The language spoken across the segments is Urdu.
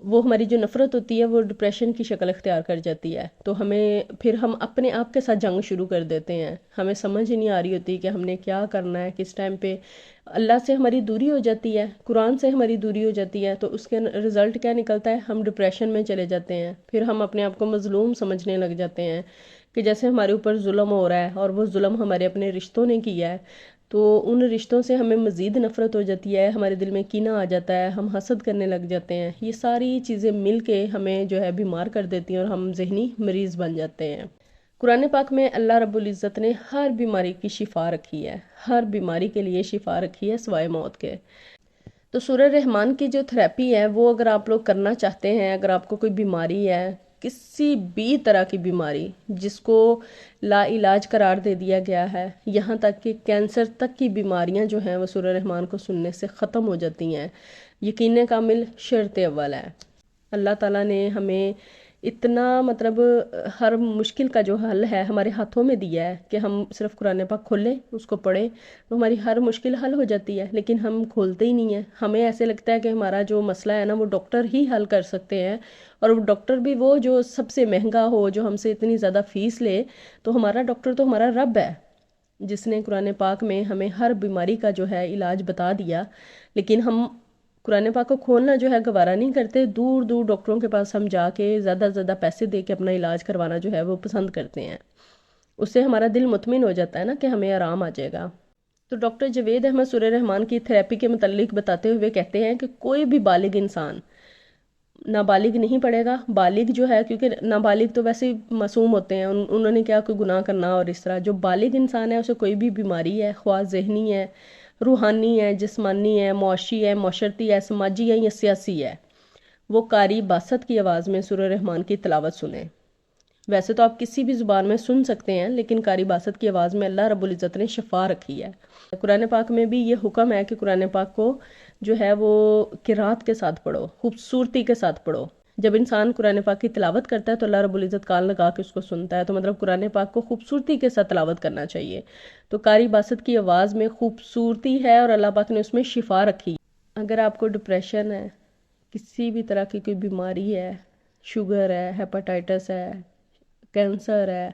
وہ ہماری جو نفرت ہوتی ہے وہ ڈپریشن کی شکل اختیار کر جاتی ہے، تو پھر ہم اپنے آپ کے ساتھ جنگ شروع کر دیتے ہیں، ہمیں سمجھ ہی نہیں آ رہی ہوتی کہ ہم نے کیا کرنا ہے، کس ٹائم پہ اللہ سے ہماری دوری ہو جاتی ہے، قرآن سے ہماری دوری ہو جاتی ہے، تو اس کے رزلٹ کیا نکلتا ہے، ہم ڈپریشن میں چلے جاتے ہیں، پھر ہم اپنے آپ کو مظلوم سمجھنے لگ جاتے ہیں کہ جیسے ہمارے اوپر ظلم ہو رہا ہے، اور وہ ظلم ہمارے اپنے رشتوں نے کیا ہے، تو ان رشتوں سے ہمیں مزید نفرت ہو جاتی ہے، ہمارے دل میں کینہ آ جاتا ہے، ہم حسد کرنے لگ جاتے ہیں، یہ ساری چیزیں مل کے ہمیں جو ہے بیمار کر دیتی ہیں اور ہم ذہنی مریض بن جاتے ہیں۔ قرآن پاک میں اللہ رب العزت نے ہر بیماری کی شفا رکھی ہے، ہر بیماری کے لیے شفا رکھی ہے سوائے موت کے۔ تو سورہ رحمان کی جو تھراپی ہے وہ اگر آپ لوگ کرنا چاہتے ہیں، اگر آپ کو کوئی بیماری ہے، کسی بھی طرح کی بیماری جس کو لا علاج قرار دے دیا گیا ہے، یہاں تک کہ کینسر تک کی بیماریاں جو ہیں وہ سورہ رحمان کو سننے سے ختم ہو جاتی ہیں، یقین کامل شرط اول ہے۔ اللہ تعالیٰ نے ہمیں اتنا ہر مشکل کا جو حل ہے ہمارے ہاتھوں میں دیا ہے کہ ہم صرف قرآن پاک کھولیں، اس کو پڑھیں تو ہماری ہر مشکل حل ہو جاتی ہے، لیکن ہم کھولتے ہی نہیں ہیں۔ ہمیں ایسے لگتا ہے کہ ہمارا جو مسئلہ ہے نا وہ ڈاکٹر ہی حل کر سکتے ہیں، اور وہ ڈاکٹر بھی وہ جو سب سے مہنگا ہو، جو ہم سے اتنی زیادہ فیس لے، تو ہمارا ڈاکٹر تو ہمارا رب ہے جس نے قرآن پاک میں ہمیں ہر بیماری کا جو ہے علاج بتا دیا، لیکن ہم قرآن پاک کو کھولنا جو ہے گوارا نہیں کرتے، دور دور ڈاکٹروں کے پاس ہم جا کے زیادہ زیادہ پیسے دے کے اپنا علاج کروانا جو ہے وہ پسند کرتے ہیں، اس سے ہمارا دل مطمئن ہو جاتا ہے نا کہ ہمیں آرام آ جائے گا۔ تو ڈاکٹر جاوید احمد سورہ رحمان کی تھراپی کے متعلق بتاتے ہوئے کہتے ہیں کہ کوئی بھی بالغ انسان نابالغ نہیں پڑے گا، بالغ جو ہے، کیونکہ نابالغ تو ویسے معصوم ہوتے ہیں، انہوں نے کیا کوئی گناہ کرنا، اور اس طرح جو بالغ انسان ہے اسے کوئی بھی بیماری ہے، خواہ ذہنی ہے، روحانی ہے، جسمانی ہے، معاشی ہے، معاشرتی ہے، سماجی ہے یا سیاسی ہے، وہ قاری باست کی آواز میں سورہ رحمان کی تلاوت سنیں۔ ویسے تو آپ کسی بھی زبان میں سن سکتے ہیں، لیکن قاری باست کی آواز میں اللہ رب العزت نے شفا رکھی ہے۔ قرآن پاک میں بھی یہ حکم ہے کہ قرآن پاک کو جو ہے وہ قرات کے ساتھ پڑھو، خوبصورتی کے ساتھ پڑھو۔ جب انسان قرآن پاک کی تلاوت کرتا ہے تو اللہ رب العزت کان لگا کے اس کو سنتا ہے، تو قرآن پاک کو خوبصورتی کے ساتھ تلاوت کرنا چاہیے۔ تو قاری باست کی آواز میں خوبصورتی ہے اور اللہ پاک نے اس میں شفا رکھی ہے۔ اگر آپ کو ڈپریشن ہے، کسی بھی طرح کی کوئی بیماری ہے، شوگر ہے، ہیپاٹائٹس ہے، کینسر ہے،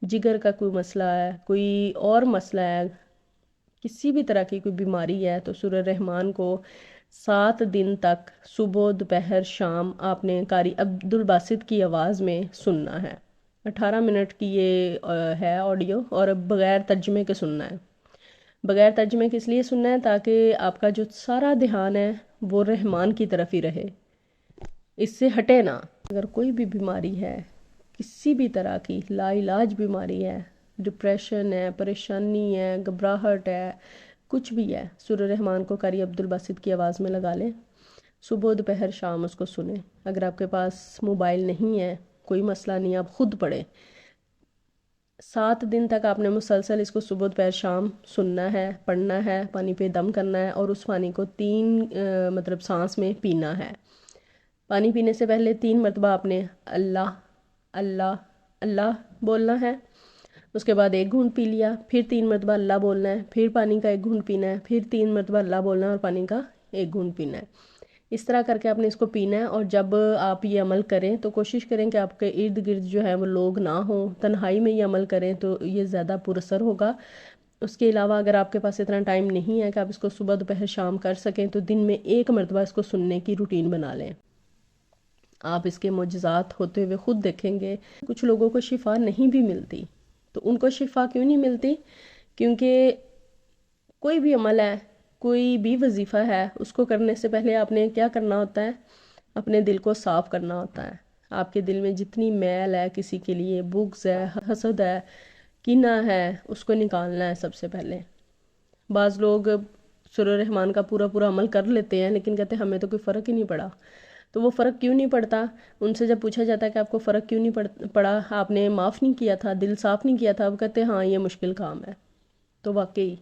جگر کا کوئی مسئلہ ہے، کوئی اور مسئلہ ہے، کسی بھی طرح کی کوئی بیماری ہے، تو سورہ رحمان کو 7 دن تک صبح دوپہر شام آپ نے قاری عبد الباسط کی آواز میں سننا ہے۔ 18 منٹ کی یہ ہے آڈیو، اور بغیر ترجمے کے سننا ہے۔ بغیر ترجمے کے اس لیے سننا ہے تاکہ آپ کا جو سارا دھیان ہے وہ رحمان کی طرف ہی رہے، اس سے ہٹے نہ۔ اگر کوئی بھی بیماری ہے، کسی بھی طرح کی لا علاج بیماری ہے، ڈپریشن ہے، پریشانی ہے، گھبراہٹ ہے، کچھ بھی ہے، سورہ رحمان کو قاری عبد الباسط کی آواز میں لگا لیں، صبح دوپہر شام اس کو سنیں۔ اگر آپ کے پاس موبائل نہیں ہے، کوئی مسئلہ نہیں، آپ خود پڑھیں۔ 7 دن تک آپ نے مسلسل اس کو صبح دوپہر شام سننا ہے، پڑھنا ہے، پانی پہ دم کرنا ہے، اور اس پانی کو 3 سانس میں پینا ہے۔ پانی پینے سے پہلے 3 مرتبہ آپ نے اللہ اللہ اللہ بولنا ہے، اس کے بعد 1 گھونٹ پی لیا، پھر 3 مرتبہ اللہ بولنا ہے، پھر پانی کا 1 گھونٹ پینا ہے، پھر 3 مرتبہ اللہ بولنا ہے اور پانی کا 1 گھونٹ پینا ہے۔ اس طرح کر کے آپ نے اس کو پینا ہے، اور جب آپ یہ عمل کریں تو کوشش کریں کہ آپ کے ارد گرد جو ہے وہ لوگ نہ ہوں، تنہائی میں یہ عمل کریں تو یہ زیادہ پر اثر ہوگا۔ اس کے علاوہ اگر آپ کے پاس اتنا ٹائم نہیں ہے کہ آپ اس کو صبح دوپہر شام کر سکیں تو دن میں 1 مرتبہ اس کو سننے کی روٹین بنا لیں۔ آپ اس کے معجزات ہوتے ہوئے خود دیکھیں گے۔ کچھ لوگوں کو شفا نہیں بھی ملتی، تو ان کو شفا کیوں نہیں ملتی؟ کیونکہ کوئی بھی عمل ہے، کوئی بھی وظیفہ ہے، اس کو کرنے سے پہلے آپ نے کیا کرنا ہوتا ہے؟ اپنے دل کو صاف کرنا ہوتا ہے۔ آپ کے دل میں جتنی میل ہے، کسی کے لیے بغض ہے، حسد ہے، کینہ ہے، اس کو نکالنا ہے سب سے پہلے۔ بعض لوگ سورہ رحمان کا پورا عمل کر لیتے ہیں لیکن کہتے ہیں ہمیں تو کوئی فرق ہی نہیں پڑا۔ تو وہ فرق کیوں نہیں پڑتا؟ ان سے جب پوچھا جاتا ہے کہ آپ کو فرق کیوں نہیں پڑا، آپ نے معاف نہیں کیا تھا، دل صاف نہیں کیا تھا، وہ کہتے ہیں ہاں یہ مشکل کام ہے۔ تو واقعی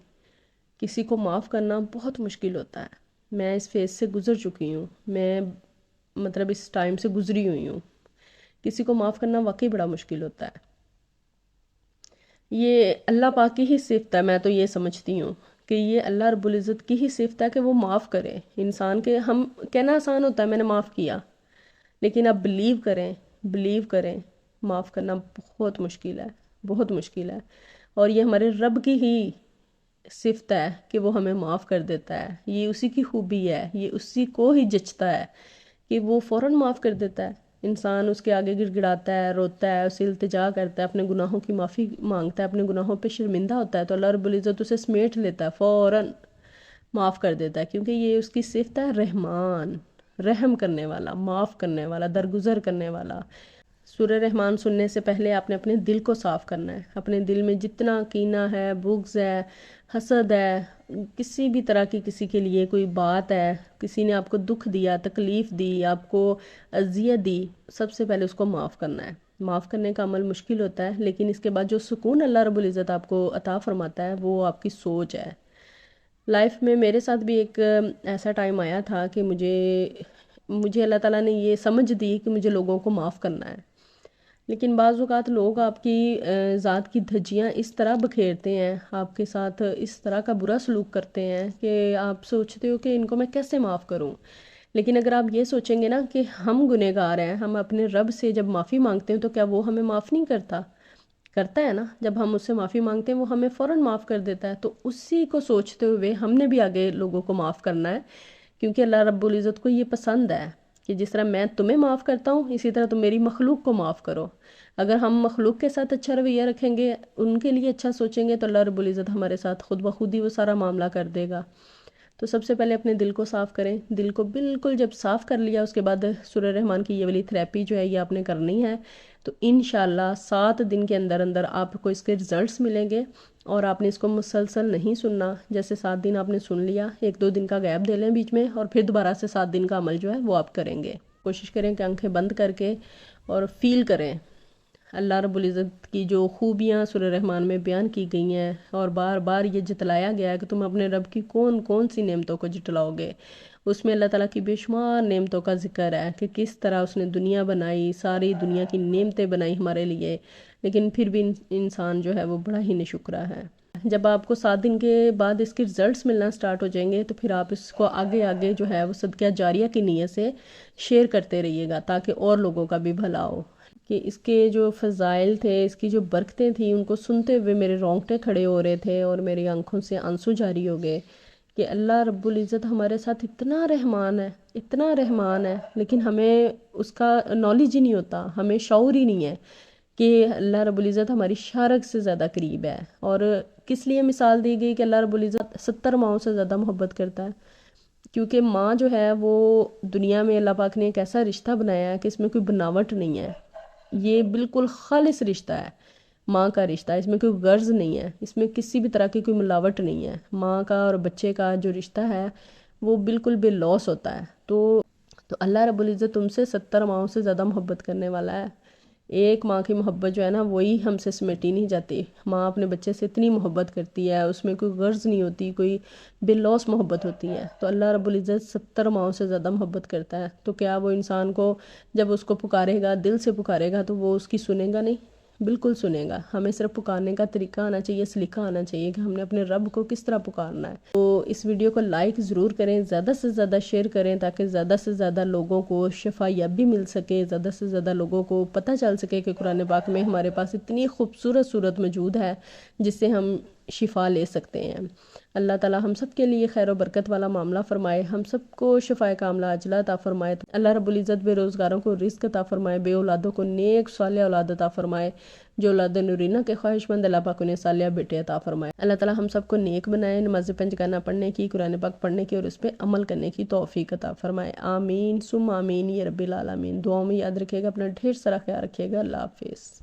کسی کو معاف کرنا بہت مشکل ہوتا ہے۔ میں اس فیز سے گزر چکی ہوں، میں اس ٹائم سے گزری ہوئی ہوں۔ کسی کو معاف کرنا واقعی بڑا مشکل ہوتا ہے۔ یہ اللہ پاک کی ہی صفت ہے، میں تو یہ سمجھتی ہوں کہ یہ اللہ رب العزت کی ہی صفت ہے کہ وہ معاف کرے انسان کے۔ ہم کہنا آسان ہوتا ہے میں نے معاف کیا، لیکن آپ بلیو کریں معاف کرنا بہت مشکل ہے، بہت مشکل ہے، اور یہ ہمارے رب کی ہی صفت ہے کہ وہ ہمیں معاف کر دیتا ہے، یہ اسی کی خوبی ہے، یہ اسی کو ہی جچتا ہے کہ وہ فوراً معاف کر دیتا ہے۔ انسان اس کے آگے گڑ گڑاتا ہے، روتا ہے، اسے التجا کرتا ہے، اپنے گناہوں کی معافی مانگتا ہے، اپنے گناہوں پہ شرمندہ ہوتا ہے، تو اللہ رب العزت اسے سمیٹ لیتا ہے، فوراً معاف کر دیتا ہے، کیونکہ یہ اس کی صفت ہے رحمان، رحم کرنے والا، معاف کرنے والا، درگزر کرنے والا۔ سورہ رحمان سننے سے پہلے آپ نے اپنے دل کو صاف کرنا ہے، اپنے دل میں جتنا کینہ ہے، بغض ہے، حسد ہے، کسی بھی طرح کی کسی کے لیے کوئی بات ہے، کسی نے آپ کو دکھ دیا، تکلیف دی، آپ کو اذیت دی، سب سے پہلے اس کو معاف کرنا ہے۔ معاف کرنے کا عمل مشکل ہوتا ہے، لیکن اس کے بعد جو سکون اللہ رب العزت آپ کو عطا فرماتا ہے وہ آپ کی سوچ ہے۔ لائف میں میرے ساتھ بھی ایک ایسا ٹائم آیا تھا کہ مجھے اللہ تعالیٰ نے یہ سمجھ دی کہ مجھے لوگوں کو معاف کرنا ہے، لیکن بعض اوقات لوگ آپ کی ذات کی دھجیاں اس طرح بکھیرتے ہیں، آپ کے ساتھ اس طرح کا برا سلوک کرتے ہیں کہ آپ سوچتے ہو کہ ان کو میں کیسے معاف کروں۔ لیکن اگر آپ یہ سوچیں گے نا کہ ہم گنہگار ہیں، ہم اپنے رب سے جب معافی مانگتے ہیں تو کیا وہ ہمیں معاف نہیں کرتا ہے نا؟ جب ہم اس سے معافی مانگتے ہیں وہ ہمیں فوراً معاف کر دیتا ہے، تو اسی کو سوچتے ہوئے ہم نے بھی آگے لوگوں کو معاف کرنا ہے، کیونکہ اللہ رب العزت کو یہ پسند ہے کہ جس طرح میں تمہیں معاف کرتا ہوں اسی طرح تم میری مخلوق کو معاف کرو۔ اگر ہم مخلوق کے ساتھ اچھا رویہ رکھیں گے، ان کے لیے اچھا سوچیں گے، تو اللہ رب العزت ہمارے ساتھ خود بخود ہی وہ سارا معاملہ کر دے گا۔ تو سب سے پہلے اپنے دل کو صاف کریں، دل کو بالکل جب صاف کر لیا اس کے بعد سورہ رحمان کی یہ والی تھراپی جو ہے یہ آپ نے کرنی ہے، تو انشاءاللہ 7 دن کے اندر اندر آپ کو اس کے رزلٹس ملیں گے، اور آپ نے اس کو مسلسل نہیں سننا، جیسے 7 دن آپ نے سن لیا، 1-2 دن کا گیپ دے لیں بیچ میں، اور پھر دوبارہ سے 7 دن کا عمل جو ہے وہ آپ کریں گے۔ کوشش کریں کہ آنکھیں بند کر کے اور فیل کریں اللہ رب العزت کی جو خوبیاں سورہ رحمان میں بیان کی گئی ہیں، اور بار بار یہ جتلایا گیا ہے کہ تم اپنے رب کی کون کون سی نعمتوں کو جتلاؤ گے۔ اس میں اللہ تعالیٰ کی بے شمار نعمتوں کا ذکر ہے کہ کس طرح اس نے دنیا بنائی، ساری دنیا کی نعمتیں بنائی ہمارے لیے، لیکن پھر بھی انسان جو ہے وہ بڑا ہی ناشکرا ہے۔ جب آپ کو 7 دن کے بعد اس کے رزلٹس ملنا سٹارٹ ہو جائیں گے تو پھر آپ اس کو آگے جو ہے وہ صدقہ جاریہ کی نیت سے شیئر کرتے رہیے گا، تاکہ اور لوگوں کا بھی بھلا ہو، کہ اس کے جو فضائل تھے، اس کی جو برکتیں تھیں، ان کو سنتے ہوئے میرے رونگٹے کھڑے ہو رہے تھے اور میری آنکھوں سے آنسو جاری ہو گئے کہ اللہ رب العزت ہمارے ساتھ اتنا رحمان ہے، لیکن ہمیں اس کا نالج ہی نہیں ہوتا، ہمیں شعور ہی نہیں ہے کہ اللہ رب العزت ہماری شارک سے زیادہ قریب ہے۔ اور کس لیے مثال دی گئی کہ اللہ رب العزت 70 ماؤں سے زیادہ محبت کرتا ہے؟ کیونکہ ماں جو ہے وہ دنیا میں اللہ پاک نے ایک ایسا رشتہ بنایا ہے کہ اس میں کوئی بناوٹ نہیں ہے، یہ بالکل خالص رشتہ ہے، ماں کا رشتہ، اس میں کوئی غرض نہیں ہے، اس میں کسی بھی طرح کی کوئی ملاوٹ نہیں ہے۔ ماں کا اور بچے کا جو رشتہ ہے وہ بالکل بے لوث ہوتا ہے۔ تو اللہ رب العزت تم سے 70 ماؤں سے زیادہ محبت کرنے والا ہے۔ ایک ماں کی محبت جو ہے نا وہی ہم سے سمیٹی نہیں جاتی، ماں اپنے بچے سے اتنی محبت کرتی ہے، اس میں کوئی غرض نہیں ہوتی، کوئی بے لوث محبت ہوتی ہے۔ تو اللہ رب العزت 70 ماؤں سے زیادہ محبت کرتا ہے، تو کیا وہ انسان کو جب اس کو پکارے گا، دل سے پکارے گا، تو وہ اس کی سنے گا نہیں؟ بالکل سنے گا۔ ہمیں صرف پکارنے کا طریقہ آنا چاہیے، سلیقہ آنا چاہیے کہ ہم نے اپنے رب کو کس طرح پکارنا ہے۔ تو اس ویڈیو کو لائک ضرور کریں، زیادہ سے زیادہ شیئر کریں، تاکہ زیادہ سے زیادہ لوگوں کو شفا یابی مل سکے، زیادہ سے زیادہ لوگوں کو پتہ چل سکے کہ قرآن پاک میں ہمارے پاس اتنی خوبصورت صورت موجود ہے جس سے ہم شفا لے سکتے ہیں۔ اللہ تعالی ہم سب کے لیے خیر و برکت والا معاملہ فرمائے، ہم سب کو شفاء کاملہ عاجلہ عطا فرمائے۔ اللہ رب العزت بے روزگاروں کو رزق عطا فرمائے، بے اولادوں کو نیک صالح اولاد عطا فرمائے، جو اولاد نورینہ کے خواہش مند اللہ پاک انہیں صالح بیٹے عطا فرمائے۔ اللہ تعالی ہم سب کو نیک بنائے، نماز پنجگانہ پڑھنے کی، قرآن پاک پڑھنے کی اور اس پہ عمل کرنے کی توفیق عطا فرمائے۔ آمین ثم آمین یا رب العالمین۔ دعاؤں میں یاد رکھیے گا، اپنا ڈھیر سارا خیال رکھیے گا۔ اللہ حافظ۔